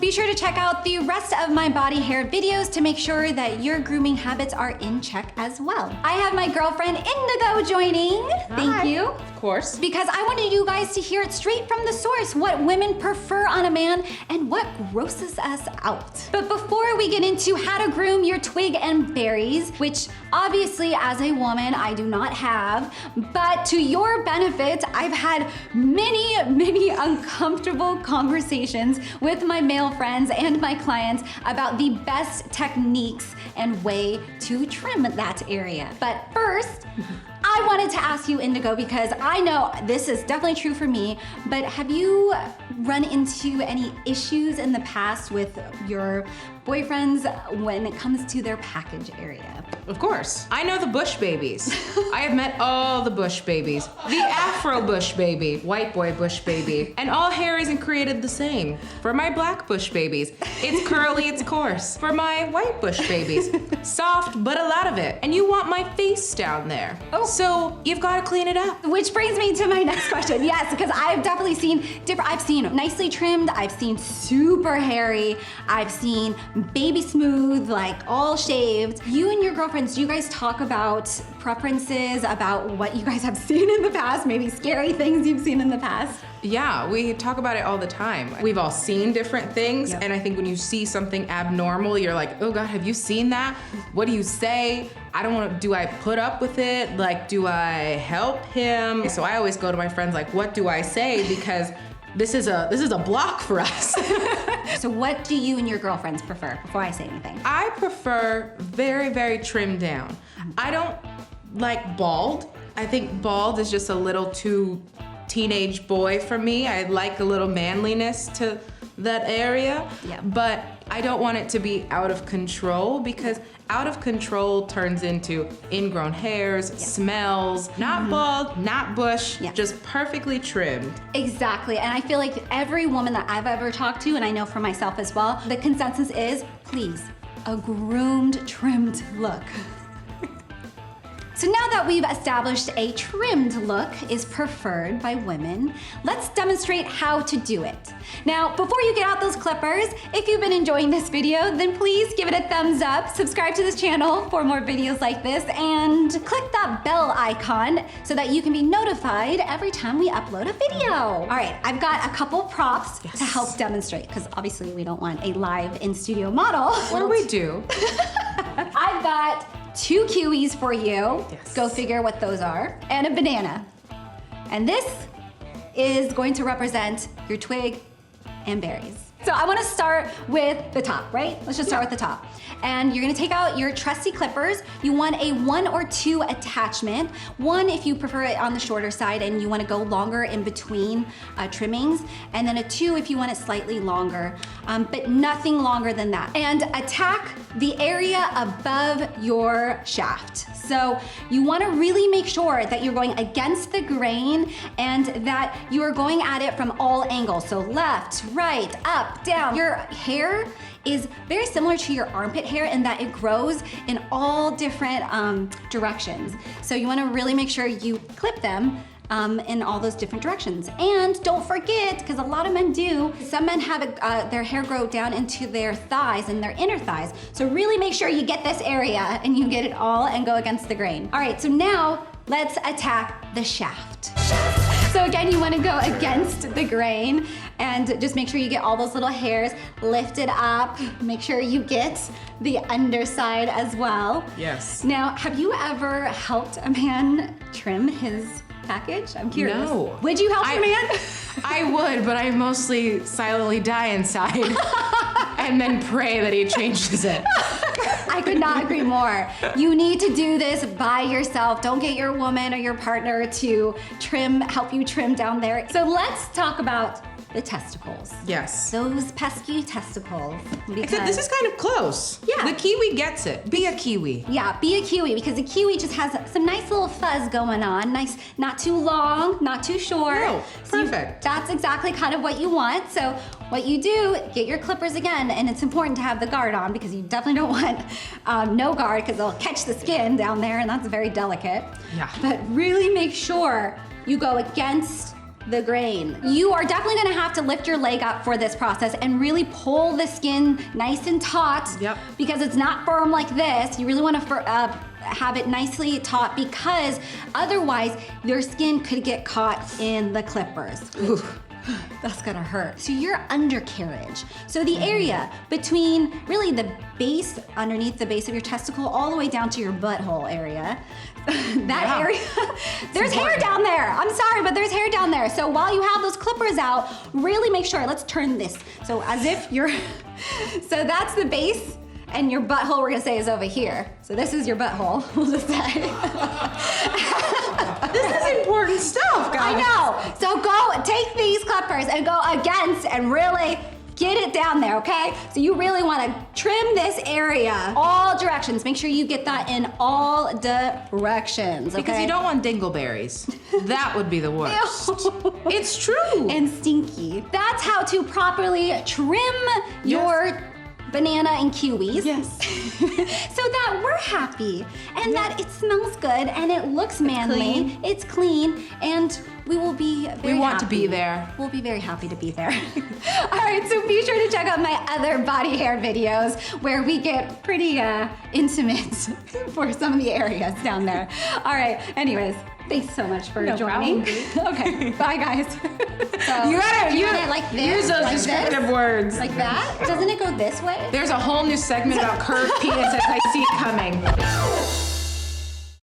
Be sure to check out the rest of my body hair videos to make sure that your grooming habits are in check as well. I have my girlfriend Indigo joining. Thank you. Of course. Because I wanted you guys to hear it straight from the source, what women prefer on a man and what grosses us out. But before we get into how to groom your twig and berries, which obviously as a woman I do not have, but to your benefit, I've had many uncomfortable conversations with my male friends and my clients about the best techniques and way to trim that area. But first, I wanted to ask you, Indigo, because I know this is definitely true for me, but have you run into any issues in the past with your boyfriends when it comes to their package area? Of course. I know the bush babies. I have met all the bush babies. The Afro bush baby, white boy bush baby, and all hair isn't created the same. For my black bush babies, it's curly, it's coarse. For my white bush babies, soft, but a lot of it. And you want my face down there. Oh. So you've got to clean it up. Which brings me to my next question. Yes, because I've definitely seen different, I've seen nicely trimmed, I've seen super hairy, I've seen baby smooth, like all shaved. You and your girlfriends, do you guys talk about preferences, about what you guys have seen in the past, maybe scary things you've seen in the past? Yeah, we talk about it all the time. We've all seen different things, Yep. and I think when you see something abnormal, you're like, oh God, have you seen that? What do you say? I don't want to, do I put up with it? Like, do I help him? So I always go to my friends like, what do I say? Because this is a block for us. So what do you and your girlfriends prefer before I say anything? I prefer very trimmed down. I don't like bald. I think bald is just a little too teenage boy for me. I like a little manliness to that area, Yep. but I don't want it to be out of control, because out of control turns into ingrown hairs, smells, not bald, not bush, Yeah. just perfectly trimmed. Exactly, and I feel like every woman that I've ever talked to, and I know for myself as well, the consensus is, please, a groomed, trimmed look. So now that we've established a trimmed look is preferred by women, let's demonstrate how to do it. Now, before you get out those clippers, if you've been enjoying this video, then please give it a thumbs up, subscribe to this channel for more videos like this, and click that bell icon so that you can be notified every time we upload a video. All right, I've got a couple props to help demonstrate, because obviously we don't want a live in-studio model. What do we do? I've got 2 kiwis for you. Yes. Go figure what those are. And a banana. And this is going to represent your twig and berries. So I want to start with the top, right? Let's just start with the top. And you're gonna take out your trusty clippers. You want a 1 or 2 attachment. 1 if you prefer it on the shorter side and you wanna go longer in between trimmings. And then a 2 if you want it slightly longer, but nothing longer than that. And attack the area above your shaft. So you wanna really make sure that you're going against the grain and that you are going at it from all angles. So left, right, up, down. Your hair is very similar to your armpit hair in that it grows in all different directions. So you wanna really make sure you clip them in all those different directions. And don't forget, because a lot of men do, some men have their hair grow down into their thighs and their inner thighs. So really make sure you get this area and you get it all and go against the grain. All right, so now let's attack the shaft. So again, you wanna go against the grain and just make sure you get all those little hairs lifted up. Make sure you get the underside as well. Yes. Now, have you ever helped a man trim his package? I'm curious. No. Would you help your man? I would, but I mostly silently die inside and then pray that he changes it. I could not agree more. You need to do this by yourself. Don't get your woman or your partner to help you trim down there. So let's talk about the testicles. Yes. Those pesky testicles. Except this is kind of close. Yeah. The kiwi gets it. Be a kiwi. Yeah, be a kiwi, because a kiwi just has some nice little fuzz going on. Nice, not too long, not too short. No, So perfect. that's exactly kind of what you want. So what you do, get your clippers again, and it's important to have the guard on because you definitely don't want no guard because they'll catch the skin down there and that's very delicate. Yeah. But really make sure you go against the grain. You are definitely gonna have to lift your leg up for this process and really pull the skin nice and taut. Yep. Because it's not firm like this. You really wanna have it nicely taut because otherwise your skin could get caught in the clippers. Ooh. That's gonna hurt. So your undercarriage. So the area between really the base, underneath the base of your testicle, all the way down to your butthole area. That area, there's hair down there. I'm sorry, but there's hair down there. So while you have those clippers out, really make sure, let's turn this. So as if you're, so that's the base. And your butthole, we're gonna say, is over here. So this is your butthole, we'll just say. This is important stuff, guys. I know. So go take these clippers and go against and really get it down there, okay? So you really wanna trim this area all directions. Make sure you get that in all directions, okay? Because you don't want dingleberries. That would be the worst. It's true. And stinky. That's how to properly trim your banana and kiwis. Yes. So that we're happy and that it smells good and it looks manly. It's clean and we will be very We want happy. to be there. We'll be very happy to be there. All right, so be sure to check out my other body hair videos where we get pretty intimate for some of the areas down there. All right, anyways, thanks so much for joining. Okay, bye guys. So, You gotta do you want it like this? use those like descriptive this? words. Like that? Doesn't it go this way? There's a whole new segment about curved penises. I see it coming.